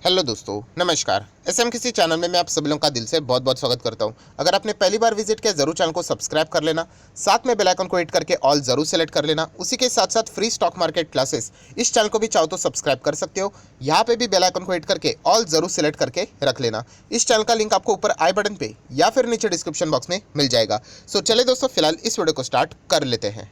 Hello दोस्तों, नमस्कार। SM किसी चैनल में मैं आप सभी लोगों का दिल से बहुत बहुत स्वागत करता हूं। अगर आपने पहली बार विजिट किया ज़रूर चैनल को सब्सक्राइब कर लेना, साथ में बेल आइकन को हिट करके ऑल ज़रूर सेलेक्ट कर लेना। उसी के साथ साथ फ्री स्टॉक मार्केट क्लासेस इस चैनल को भी चाहो तो सब्सक्राइब कर सकते हो। यहाँ पे भी बेल आइकन को हिट करके ऑल ज़रूर सेलेक्ट करके रख लेना। इस चैनल का लिंक आपको ऊपर आई बटन पर या फिर नीचे डिस्क्रिप्शन बॉक्स में मिल जाएगा। सो चले दोस्तों, फिलहाल इस वीडियो को स्टार्ट कर लेते हैं।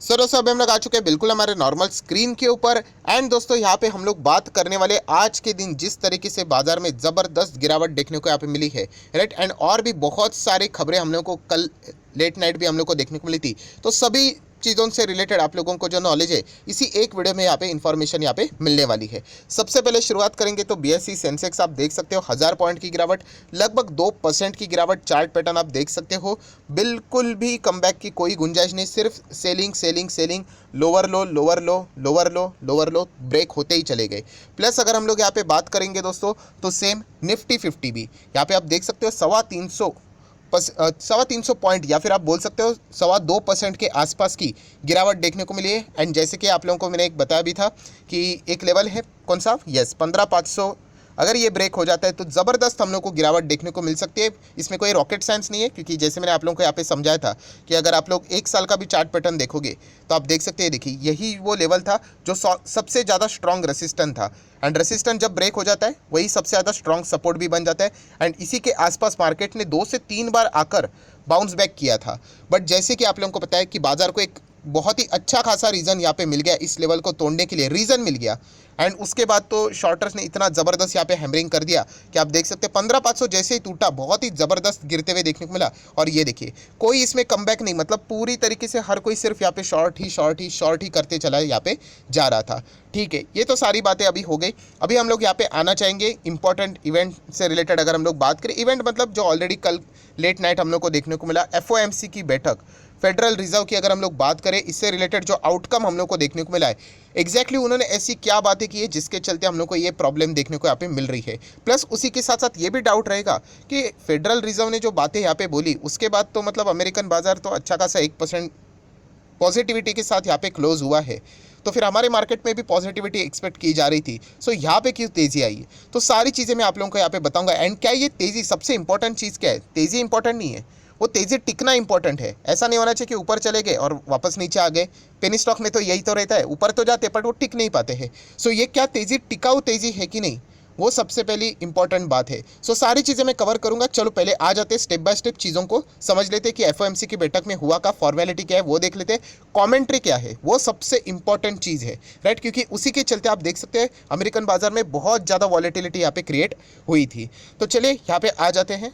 सो दोस्तों, अभी हम लोग आ चुके हैं बिल्कुल हमारे नॉर्मल स्क्रीन के ऊपर। एंड दोस्तों, यहाँ पे हम लोग बात करने वाले आज के दिन जिस तरीके से बाजार में ज़बरदस्त गिरावट देखने को यहाँ पे मिली है, राइट। एंड और भी बहुत सारी खबरें हम लोग को कल लेट नाइट भी हम लोग को देखने को मिली थी। तो सभी चीज़ों से रिलेटेड आप लोगों को जो नॉलेज है इसी एक वीडियो में यहाँ पे इन्फॉर्मेशन यहाँ पे मिलने वाली है। सबसे पहले शुरुआत करेंगे तो बीएसई सेंसेक्स आप देख सकते हो 1000 पॉइंट की गिरावट, लगभग 2% की गिरावट। चार्ट पैटर्न आप देख सकते हो, बिल्कुल भी कमबैक की कोई गुंजाइश नहीं, सिर्फ selling selling selling, lower low lower low lower low lower low, break होते ही चले गए। प्लस अगर हम लोग यहाँ पे बात करेंगे दोस्तों तो सेम निफ्टी 50 भी यहाँ पे आप देख सकते हो 350 पॉइंट या फिर आप बोल सकते हो 2.25% के आसपास की गिरावट देखने को मिली है। एंड जैसे कि आप लोगों को मैंने एक बताया भी था कि एक लेवल है कौन सा, यस 15,500, अगर ये ब्रेक हो जाता है तो ज़बरदस्त हम लोग को गिरावट देखने को मिल सकती है। इसमें कोई रॉकेट साइंस नहीं है, क्योंकि जैसे मैंने आप लोगों को यहाँ पे समझाया था कि अगर आप लोग एक साल का भी चार्ट पैटर्न देखोगे तो आप देख सकते हैं, देखिए यही वो लेवल था जो सबसे ज़्यादा स्ट्रॉन्ग रेसिस्टेंट था। एंड रेसिस्टेंट जब ब्रेक हो जाता है वही सबसे ज़्यादा स्ट्रॉन्ग सपोर्ट भी बन जाता है। एंड इसी के आसपास मार्केट ने 2 से 3 बार आकर बाउंस बैक किया था। बट जैसे कि आप लोगों को पता है कि बाजार को एक बहुत ही अच्छा खासा रीज़न यहाँ पे मिल गया, इस लेवल को तोड़ने के लिए रीज़न मिल गया। एंड उसके बाद तो शॉर्टर्स ने इतना ज़बरदस्त यहाँ पे हैमरिंग कर दिया कि आप देख सकते हैं 15,500 जैसे ही टूटा बहुत ही ज़बरदस्त गिरते हुए देखने को मिला। और ये देखिए कोई इसमें कमबैक नहीं, मतलब पूरी तरीके से हर कोई सिर्फ यहाँ पे शॉर्ट ही करते चला यहाँ पे जा रहा था। ठीक है, ये तो सारी बातें अभी हो गई। अभी हम लोग यहाँ पे आना चाहेंगे इंपॉर्टेंट इवेंट से रिलेटेड। अगर हम लोग बात करें इवेंट, मतलब जो ऑलरेडी कल लेट नाइट हम लोग को देखने को मिला, एफओएमसी की बैठक, फेडरल रिजर्व की अगर हम लोग बात करें, इससे रिलेटेड जो आउटकम हम लोग को देखने को मिला है, एग्जैक्टली उन्होंने ऐसी क्या बातें की है जिसके चलते हम लोग को ये प्रॉब्लम देखने को यहाँ पे मिल रही है। प्लस उसी के साथ साथ ये भी डाउट रहेगा कि फेडरल रिजर्व ने जो बातें यहाँ पे बोली उसके बाद तो मतलब अमेरिकन बाजार तो अच्छा खासा 1% पॉजिटिविटी के साथ यहाँ पे क्लोज हुआ है, तो फिर हमारे मार्केट में भी पॉजिटिविटी एक्सपेक्ट की जा रही थी। सो यहाँ पे क्यों तेज़ी आई है, तो सारी चीज़ें मैं आप लोगों को यहाँ पे बताऊंगा। एंड क्या ये तेज़ी, सबसे इंपॉर्टेंट चीज़ क्या है, तेज़ी इंपॉर्टेंट नहीं है, वो तेज़ी टिकना इंपॉर्टेंट है। ऐसा नहीं होना चाहिए कि ऊपर चले गए और वापस नीचे आ गए। पेनी स्टॉक में तो यही तो रहता है, ऊपर तो जाते बट वो टिक नहीं पाते हैं। सो ये क्या तेज़ी टिकाऊ तेज़ी है कि नहीं, वो सबसे पहली इंपॉर्टेंट बात है। सो सारी चीज़ें मैं कवर करूंगा। चलो पहले आ जाते स्टेप बाय स्टेप चीज़ों को समझ लेते कि एफओएमसी की बैठक में हुआ का फॉर्मेलिटी क्या है वो देख लेते, कमेंट्री क्या है वो सबसे इंपॉर्टेंट चीज़ है, राइट। क्योंकि उसी के चलते आप देख सकते हैं अमेरिकन बाजार में बहुत ज़्यादा वॉलेटिलिटी यहाँ पे क्रिएट हुई थी। तो चलिए यहाँ पे आ जाते हैं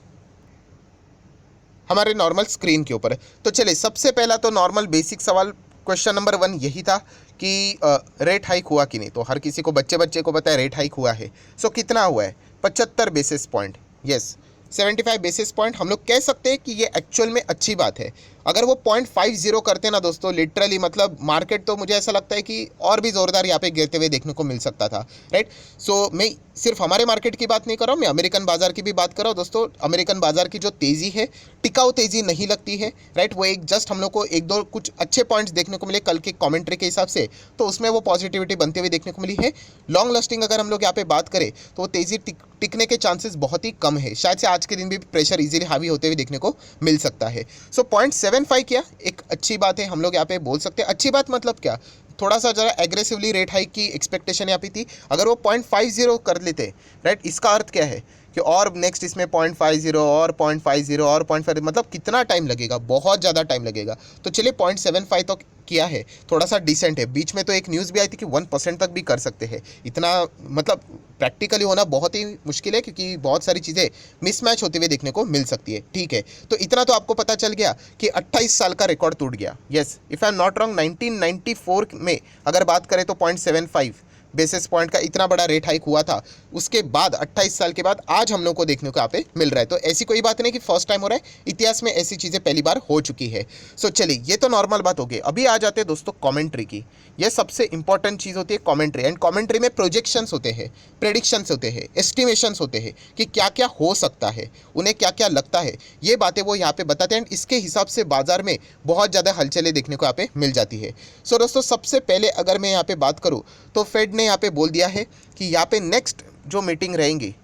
हमारे नॉर्मल स्क्रीन के ऊपर। तो चलिए सबसे पहला तो नॉर्मल बेसिक सवाल, क्वेश्चन नंबर 1 यही था कि रेट हाइक हुआ कि नहीं। तो हर किसी को बच्चे को पता है रेट हाइक हुआ है। सो कितना हुआ है, 75 basis point, yes 75 basis point. हम लोग कह सकते हैं कि ये एक्चुअल में अच्छी बात है। अगर वो 0.50 करते ना दोस्तों, लिटरली मतलब मार्केट तो मुझे ऐसा लगता है कि और भी ज़ोरदार यहाँ पे गिरते हुए देखने को मिल सकता था, राइट। सो मैं सिर्फ हमारे मार्केट की बात नहीं कर रहा हूँ, मैं अमेरिकन बाजार की भी बात कर रहा हूँ दोस्तों। अमेरिकन बाजार की जो तेज़ी है, टिकाऊ तेज़ी नहीं लगती है, राइट। वो एक जस्ट हम लोग को एक दो कुछ अच्छे पॉइंट्स देखने को मिले कल के कॉमेंट्री के हिसाब से, तो उसमें वो पॉजिटिविटी बनते हुए देखने को मिली है। लॉन्ग लास्टिंग अगर हम लोग यहाँ पे बात करें तो वो तेज़ी टिकने के चांसेस बहुत ही कम है। शायद से आज के दिन भी प्रेशर इजीली हावी होते हुए देखने को मिल सकता है। सो 0.75 किया, एक अच्छी बात है, हम लोग यहाँ पे बोल सकते हैं। अच्छी बात मतलब क्या, थोड़ा सा जरा एग्रेसिवली रेट हाइक की एक्सपेक्टेशन यहाँ पे थी। अगर वो 0.50 कर लेते, राइट, इसका अर्थ क्या है कि और नेक्स्ट इसमें 0.50 और 0.50 और 0.5, मतलब कितना टाइम लगेगा, बहुत ज़्यादा टाइम लगेगा। तो चलिए 0.75 तो किया है, थोड़ा सा डिसेंट है। बीच में तो एक न्यूज़ भी आई थी कि 1% तक भी कर सकते हैं। इतना मतलब प्रैक्टिकली होना बहुत ही मुश्किल है, क्योंकि बहुत सारी चीज़ें मिसमैच होते हुए देखने को मिल सकती है। ठीक है, तो इतना तो आपको पता चल गया कि 28 साल का रिकॉर्ड टूट गया। Yes, if I am not wrong 1994 में अगर बात करें तो 0.75 बेसिस पॉइंट का इतना बड़ा रेट हाइक हुआ था। उसके बाद 28 साल के बाद आज हम लोग को देखने को यहाँ पे मिल रहा है। तो ऐसी कोई बात नहीं कि फर्स्ट टाइम हो रहा है, इतिहास में ऐसी चीज़ें पहली बार हो चुकी है। सो चलिए ये तो नॉर्मल बात हो गई। अभी आ जाते हैं दोस्तों कमेंट्री की। ये सबसे इंपॉर्टेंट चीज़ होती है कमेंट्री। एंड कमेंट्री में प्रोजेक्शंस होते हैं, प्रेडिक्शंस होते हैं, एस्टिमेशंस होते हैं कि क्या क्या हो सकता है, उन्हें क्या क्या लगता है, ये बातें वो यहाँ पे बताते हैं। इसके हिसाब से बाजार में बहुत ज़्यादा हलचलें देखने को यहाँ पे मिल जाती है। सो दोस्तों सबसे पहले अगर मैं यहाँ पे बात करूँ तो फेड ने यहाँ पे बोल दिया है कि यहाँ पे नेक्स्ट जो मीटिंग रहेंगी,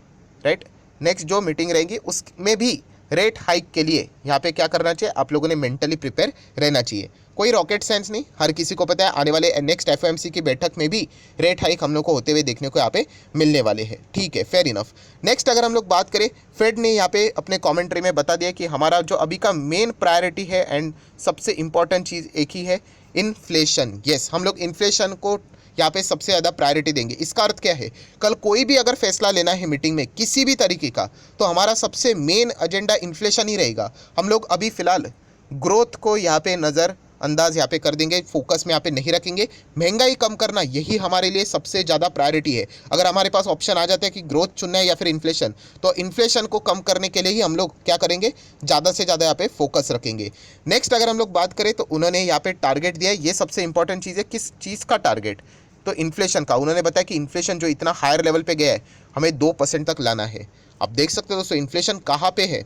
राइट, नेक्स्ट जो मीटिंग रहेंगी उसमें भी रेट हाइक के लिए यहाँ पे क्या करना चाहिए, आप लोगों ने मेंटली प्रिपेयर रहना चाहिए। कोई रॉकेट साइंस नहीं, हर किसी को पता है आने वाले नेक्स्ट एफओएमसी की बैठक में भी रेट हाइक हम लोग को होते हुए देखने को यहाँ पे मिलने वाले हैं। ठीक है, फेयर इनफ। नेक्स्ट अगर हम लोग बात करें, फेड ने यहाँ पे अपने कमेंट्री में बता दिया कि हमारा जो अभी का मेन प्रायोरिटी है एंड सबसे इंपॉर्टेंट चीज़ एक ही है, इन्फ्लेशन। यस, हम लोग इन्फ्लेशन को यहाँ पे सबसे ज़्यादा प्रायोरिटी देंगे। इसका अर्थ क्या है, कल कोई भी अगर फैसला लेना है मीटिंग में किसी भी तरीके का, तो हमारा सबसे मेन एजेंडा इन्फ्लेशन ही रहेगा। हम लोग अभी फ़िलहाल ग्रोथ को यहाँ पे नज़र अंदाज यहाँ पे कर देंगे, फोकस में यहाँ पे नहीं रखेंगे। महंगाई कम करना यही हमारे लिए सबसे ज़्यादा प्रायोरिटी है। अगर हमारे पास ऑप्शन आ जाता है कि ग्रोथ चुनना है या फिर इन्फ्लेशन, तो इन्फ्लेशन को कम करने के लिए ही हम लोग क्या करेंगे, ज़्यादा से ज़्यादा यहाँ पे फोकस रखेंगे। नेक्स्ट अगर हम लोग बात करें तो उन्होंने यहाँ पे टारगेट दिया है, ये सबसे इंपॉर्टेंट चीज़ है। किस चीज़ का टारगेट, तो इन्फ्लेशन का। उन्होंने बताया कि इन्फ्लेशन जो इतना हायर लेवल पे गया है, हमें 2% तक लाना है। आप देख सकते हो दोस्तों इन्फ्लेशन कहाँ पे है,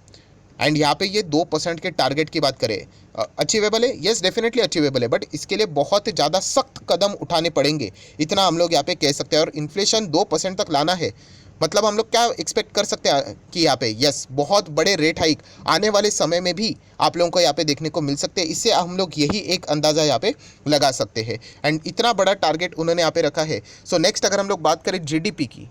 एंड यहाँ पे ये 2% के टारगेट की बात करें, अचीवेबल है? यस, डेफिनेटली अचीवेबल है, बट इसके लिए बहुत ज़्यादा सख्त कदम उठाने पड़ेंगे, इतना हम लोग यहाँ पे कह सकते हैं। और इन्फ्लेशन 2% तक लाना है, मतलब हम लोग क्या एक्सपेक्ट कर सकते हैं कि यहाँ पे यस बहुत बड़े रेट हाइक आने वाले समय में भी आप लोगों को यहाँ पे देखने को मिल सकते हैं। इससे हम लोग यही एक अंदाज़ा यहाँ पे लगा सकते हैं, एंड इतना बड़ा टारगेट उन्होंने यहाँ पे रखा है। सो नेक्स्ट अगर हम लोग बात करें जीडीपी की,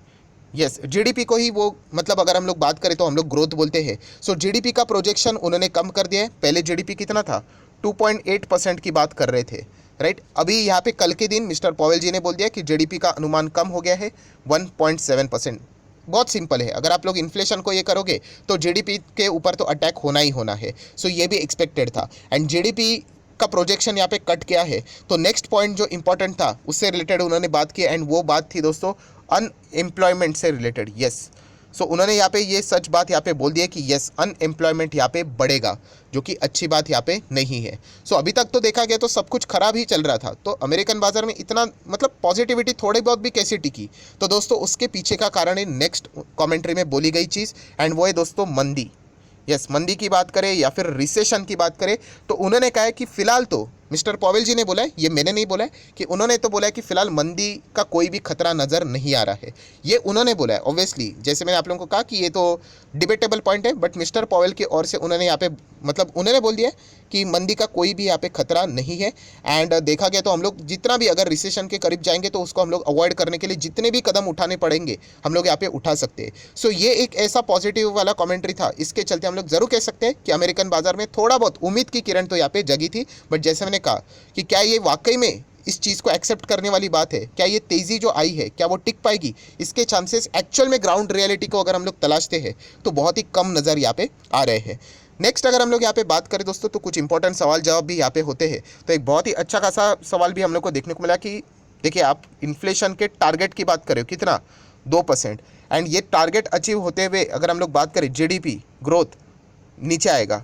यस, जीडीपी को ही वो मतलब अगर हम लोग बात करें तो हम लोग ग्रोथ बोलते हैं। सो जीडीपी का प्रोजेक्शन उन्होंने कम कर दिया है। पहले जीडीपी कितना था, 2.8% की बात कर रहे थे, राइट। अभी यहाँ पे कल के दिन मिस्टर पॉवेल जी ने बोल दिया कि जीडीपी का अनुमान कम हो गया है 1.7%। बहुत सिंपल है, अगर आप लोग इन्फ्लेशन को ये करोगे तो जीडीपी के ऊपर तो अटैक होना ही होना है। सो ये भी एक्सपेक्टेड था, एंड जीडीपी का प्रोजेक्शन यहाँ पे कट किया है। तो नेक्स्ट पॉइंट जो इंपॉर्टेंट था उससे रिलेटेड उन्होंने बात की, एंड वो बात थी दोस्तों अनएम्प्लॉयमेंट से रिलेटेड। यस, सो उन्होंने यहाँ पे ये सच बात यहाँ पे बोल दी है कि यस अनएम्प्लॉयमेंट यहाँ पे बढ़ेगा, जो कि अच्छी बात यहाँ पे नहीं है। सो अभी तक तो देखा गया तो सब कुछ खराब ही चल रहा था, तो अमेरिकन बाजार में इतना मतलब पॉजिटिविटी थोड़ी बहुत भी कैसे टिकी, तो दोस्तों उसके पीछे का कारण है नेक्स्ट कमेंट्री में बोली गई चीज़, एंड वो है दोस्तों मंदी। यस, मंदी की बात करें या फिर रिसेशन की बात करें, तो उन्होंने कहा है कि फिलहाल तो मिस्टर पॉवेल जी ने बोला है, ये मैंने नहीं बोला है, कि उन्होंने तो बोला है कि फिलहाल मंदी का कोई भी खतरा नज़र नहीं आ रहा है। ये उन्होंने बोला है। ऑब्वियसली जैसे मैंने आप लोगों को कहा कि ये तो डिबेटेबल पॉइंट है, बट मिस्टर पॉवेल की ओर से उन्होंने यहाँ पे मतलब उन्होंने बोल दिया कि मंदी का कोई भी यहाँ पे खतरा नहीं है। एंड देखा गया तो हम लोग जितना भी अगर रिसेशन के करीब जाएंगे तो उसको हम लोग अवॉइड करने के लिए जितने भी कदम उठाने पड़ेंगे हम लोग यहाँ पे उठा सकते हैं। सो ये एक ऐसा पॉजिटिव वाला कमेंट्री था, इसके चलते हम लोग जरूर कह सकते हैं कि अमेरिकन बाजार में थोड़ा बहुत उम्मीद की किरण तो यहाँ पे जगी थी। बट जैसे मैंने कहा कि क्या ये वाकई में इस चीज़ को एक्सेप्ट करने वाली बात है, क्या ये तेज़ी जो आई है क्या वो टिक पाएगी, इसके चांसेस एक्चुअल में ग्राउंड रियलिटी को अगर हम लोग तलाशते हैं तो बहुत ही कम नज़र यहाँ पे आ रहे हैं। नेक्स्ट अगर हम लोग यहाँ पे बात करें दोस्तों तो कुछ इंपॉर्टेंट सवाल जवाब भी यहाँ पे होते हैं। तो एक बहुत ही अच्छा खासा सवाल भी हम लोग को देखने को मिला कि देखिए आप इन्फ्लेशन के टारगेट की बात करें कितना, 2%, एंड ये टारगेट अचीव होते हुए अगर हम लोग बात करें जीडीपी ग्रोथ नीचे आएगा,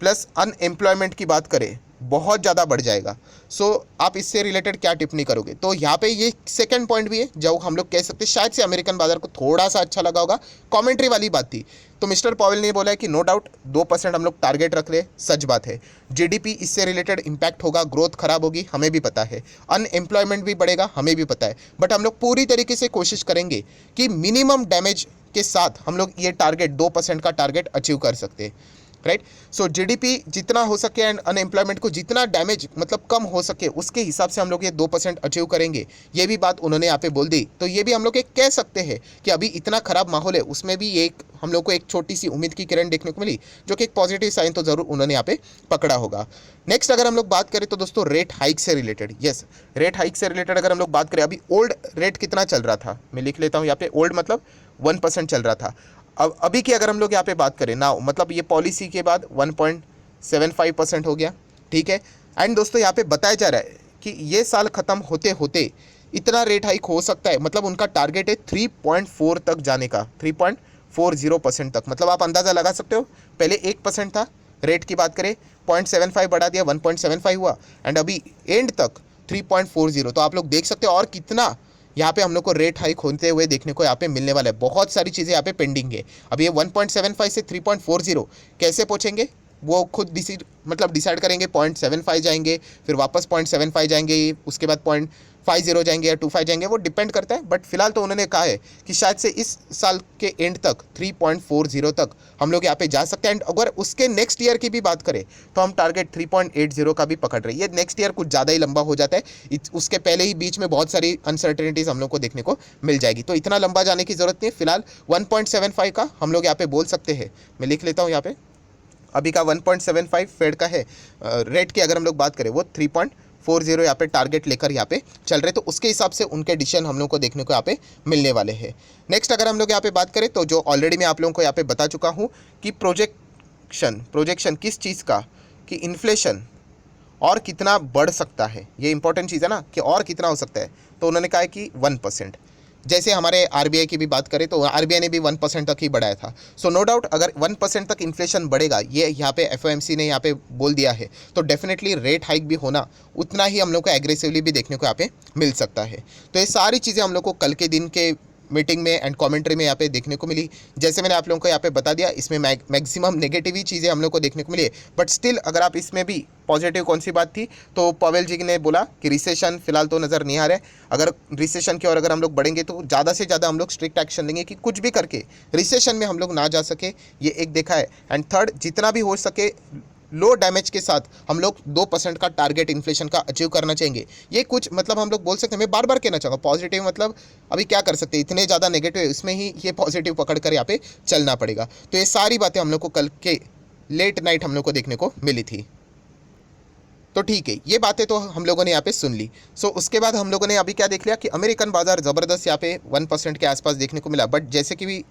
प्लस अनएम्प्लॉयमेंट की बात करें बहुत ज़्यादा बढ़ जाएगा। सो आप इससे रिलेटेड क्या टिप्पणी करोगे? तो यहाँ पे ये सेकंड पॉइंट भी है जो हम लोग कह सकते हैं शायद से अमेरिकन बाजार को थोड़ा सा अच्छा लगा होगा, कमेंट्री वाली बात थी। तो मिस्टर पॉवेल ने बोला है कि नो डाउट 2% हम लोग टारगेट रख रहे हैं, सच बात है। जीडीपी इससे रिलेटेड इंपैक्ट होगा, ग्रोथ खराब होगी, हमें भी पता है, अनएम्प्लॉयमेंट भी बढ़ेगा, हमें भी पता है, बट हम लोग पूरी तरीके से कोशिश करेंगे कि मिनिमम डैमेज के साथ हम लोग ये टारगेट 2% का टारगेट अचीव कर सकते हैं, राइट। सो जीडीपी जितना हो सके एंड अनएम्प्लॉयमेंट को जितना डैमेज मतलब कम हो सके उसके हिसाब से हम लोग ये 2% अचीव करेंगे, ये भी बात उन्होंने यहाँ पे बोल दी। तो ये भी हम लोग एक कह सकते हैं कि अभी इतना खराब माहौल है उसमें भी एक हम लोग को एक छोटी सी उम्मीद की किरण देखने को मिली, जो कि एक पॉजिटिव साइन तो जरूर उन्होंने यहाँ पे पकड़ा होगा। नेक्स्ट अगर हम लोग बात करें तो दोस्तों रेट हाइक से रिलेटेड, यस रेट हाइक से रिलेटेड अगर हम लोग बात करें, अभी ओल्ड रेट कितना चल रहा था, मैं लिख लेता हूँ यहाँ पे, ओल्ड मतलब 1% चल रहा था। अब अभी की अगर हम लोग यहाँ पे बात करें ना, मतलब ये पॉलिसी के बाद 1.75% हो गया, ठीक है। एंड दोस्तों यहाँ पे बताया जा रहा है कि ये साल ख़त्म होते होते इतना रेट हाइक हो सकता है, मतलब उनका टारगेट है 3.4 तक जाने का, 3.40% तक। मतलब आप अंदाज़ा लगा सकते हो, पहले 1% था रेट की बात करें, 0.75 बढ़ा दिया, 1.75 हुआ, एंड अभी एंड तक 3.40। तो आप लोग देख सकते हो और कितना यहाँ पे हम लोग को रेट हाइक होते हुए देखने को यहाँ पे मिलने वाला है। बहुत सारी चीज़ें यहाँ पे पेंडिंग है। अब ये 1.75 से 3.40 कैसे पहुँचेंगे वो खुद डिसाइड करेंगे। 0.75 जाएंगे, फिर वापस 0.75 जाएंगे, उसके बाद 50 जाएंगे या 25 जाएंगे, वो डिपेंड करता है। बट फिलहाल तो उन्होंने कहा है कि शायद से इस साल के एंड तक 3.40 तक हम लोग यहाँ पे जा सकते हैं। एंड अगर उसके नेक्स्ट ईयर की भी बात करें तो हम टारगेट 3.80 का भी पकड़ रहे हैं। ये नेक्स्ट ईयर कुछ ज़्यादा ही लंबा हो जाता है, उसके पहले ही बीच में बहुत सारी अनसर्टेनिटीज़ हम लोग को देखने को मिल जाएगी, तो इतना लंबा जाने की ज़रूरत नहीं है। फिलहाल 1.75 का हम लोग यहाँ पे बोल सकते हैं। मैं लिख लेता हूँ यहाँ पे, अभी का 1.75 फेड का है। रेट की अगर हम लोग बात करें वो 3.40 यहाँ पे टारगेट लेकर यहाँ पे चल रहे, तो उसके हिसाब से उनके डिसीजन हम लोग को देखने को यहाँ पे मिलने वाले हैं। नेक्स्ट अगर हम लोग यहाँ पे बात करें तो जो ऑलरेडी मैं आप लोगों को यहाँ पे बता चुका हूँ कि प्रोजेक्शन किस चीज़ का, कि इन्फ्लेशन और कितना बढ़ सकता है, ये इंपॉर्टेंट चीज़ है ना, कि और कितना हो सकता है। तो उन्होंने कहा है कि 1%। जैसे हमारे आरबीआई की भी बात करें तो आरबीआई ने भी 1% तक ही बढ़ाया था। सो नो डाउट अगर 1% तक इन्फ्लेशन बढ़ेगा, ये यहाँ पे एफओएमसी ने यहाँ पे बोल दिया है, तो डेफिनेटली रेट हाइक भी होना उतना ही हम लोग को एग्रेसिवली भी देखने को यहाँ पे मिल सकता है। तो ये सारी चीज़ें हम लोग को कल के दिन के मीटिंग में एंड कमेंट्री में यहाँ पे देखने को मिली। जैसे मैंने आप लोगों को यहाँ पे बता दिया, इसमें मैक्सिमम नेगेटिव ही चीज़ें हम लोग को देखने को मिली है। बट स्टिल अगर आप इसमें भी पॉजिटिव कौन सी बात थी, तो पवेल जी ने बोला कि रिसेशन फिलहाल तो नज़र नहीं आ रहा है। अगर रिसेशन की ओर अगर हम लोग बढ़ेंगे तो ज़्यादा से ज़्यादा हम लोग स्ट्रिक्ट एक्शन लेंगे कि कुछ भी करके रिसेशन में हम लोग ना जा सके, ये एक देखा है। एंड थर्ड, जितना भी हो सके लो डैमेज के साथ हम लोग 2% का टारगेट इन्फ्लेशन का अचीव करना चाहेंगे। ये कुछ मतलब हम लोग बोल सकते हैं, मैं बार बार कहना चाहूँगा पॉजिटिव मतलब अभी क्या कर सकते हैं, इतने ज़्यादा नेगेटिव है, इसमें ही ये पॉजिटिव पकड़ कर यहाँ पे चलना पड़ेगा। तो ये सारी बातें हम लोग को कल के लेट नाइट हम लोग को देखने को मिली थी। तो ठीक है, ये बातें तो हम लोगों ने यहाँ पे सुन ली। सो उसके बाद हम लोगों ने अभी क्या देख लिया कि अमेरिकन बाजार ज़बरदस्त यहाँ पे 1% के आसपास देखने को मिला। बट जैसे कि भी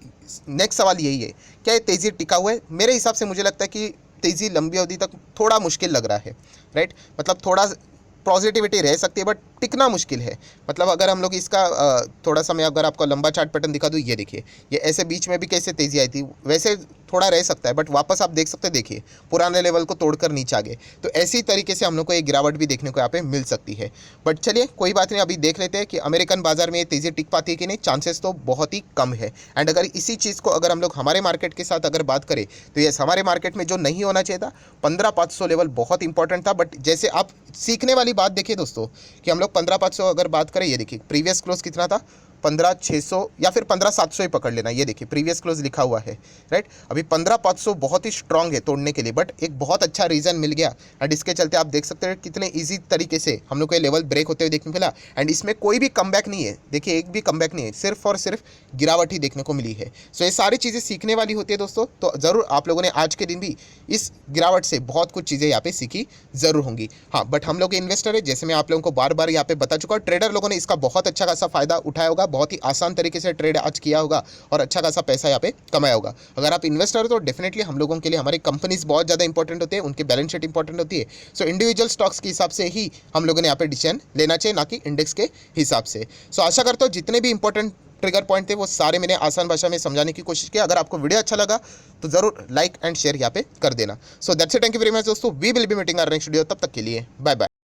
नेक्स्ट सवाल यही है, क्या ये तेज़ी टिका हुआ है? मेरे हिसाब से मुझे लगता है कि तेज़ी लंबी अवधि तक थोड़ा मुश्किल लग रहा है, राइट। मतलब थोड़ा पॉजिटिविटी रह सकती है बट टिकना मुश्किल है। मतलब अगर हम लोग इसका थोड़ा सा मैं अगर आपको लंबा चार्ट पैटर्न दिखा दूँ, ये देखिए, ये ऐसे बीच में भी कैसे तेज़ी आई थी, वैसे थोड़ा रह सकता है बट वापस आप देख सकते हैं, देखिए पुराने लेवल को तोड़कर नीचे आ गए। तो ऐसी तरीके से हम लोग को एक गिरावट भी देखने को यहाँ पे मिल सकती है। बट चलिए कोई बात नहीं, अभी देख लेते हैं कि अमेरिकन बाजार में ये तेज़ी टिक पाती है कि नहीं। चांसेस तो बहुत ही कम है। एंड अगर इसी चीज़ को अगर हम लोग हमारे मार्केट के साथ अगर बात करें तो यस, हमारे मार्केट में जो नहीं होना चाहिए था 15,500 लेवल बहुत इंपॉर्टेंट था। बट जैसे आप सीखने वाली बात देखिए दोस्तों कि हम लोग 15,500 अगर बात करें, ये देखिए प्रीवियस क्लोज कितना था, 15,600 या फिर 15,700 ही पकड़ लेना। ये देखिए प्रीवियस क्लोज लिखा हुआ है, राइट। अभी 15,500 बहुत ही स्ट्रांग है तोड़ने के लिए, बट एक बहुत अच्छा रीज़न मिल गया। एंड इसके चलते आप देख सकते हैं कितने इजी तरीके से हम लोग को ये लेवल ब्रेक होते हुए देखने को मिला। एंड इसमें कोई भी कमबैक नहीं है, देखिए एक भी कमबैक नहीं है, सिर्फ और सिर्फ गिरावट ही देखने को मिली है। सो ये सारी चीज़ें सीखने वाली होती है दोस्तों। तो ज़रूर आप लोगों ने आज के दिन भी इस गिरावट से बहुत कुछ चीज़ें यहाँ पे सीखी ज़रूर होंगी। हाँ, बट हम लोग इन्वेस्टर है, जैसे मैं आप लोगों को बार बार यहाँ पे बता चुका हूँ, ट्रेडर लोगों ने इसका बहुत अच्छा खासा फायदा उठाया होगा, बहुत ही आसान तरीके से ट्रेड आज किया होगा और अच्छा खासा पैसा यहाँ पे कमाया होगा। अगर आप इन्वेस्टर हो तो डेफिनेटली हम लोगों के लिए हमारी कंपनीज बहुत ज़्यादा इंपॉर्टेंट होती है, उनके बैलेंस शीट इंपॉर्टेंट होती है। सो इंडिविजुअल स्टॉक्स के हिसाब से ही हम लोगों ने यहाँ पे डिसीजन लेना चाहिए, ना कि इंडेक्स के हिसाब से। सो आशा करता हूँ जितने भी इंपॉर्टेंट ट्रिगर पॉइंट थे वो सारे मैंने आसान भाषा में समझाने की कोशिश की। अगर आपको वीडियो अच्छा लगा तो जरूर लाइक एंड शेयर यहाँ पे कर देना। So that's it, thank you very much दोस्तों, we will be meeting our next video. तब तक के लिए बाय बाय।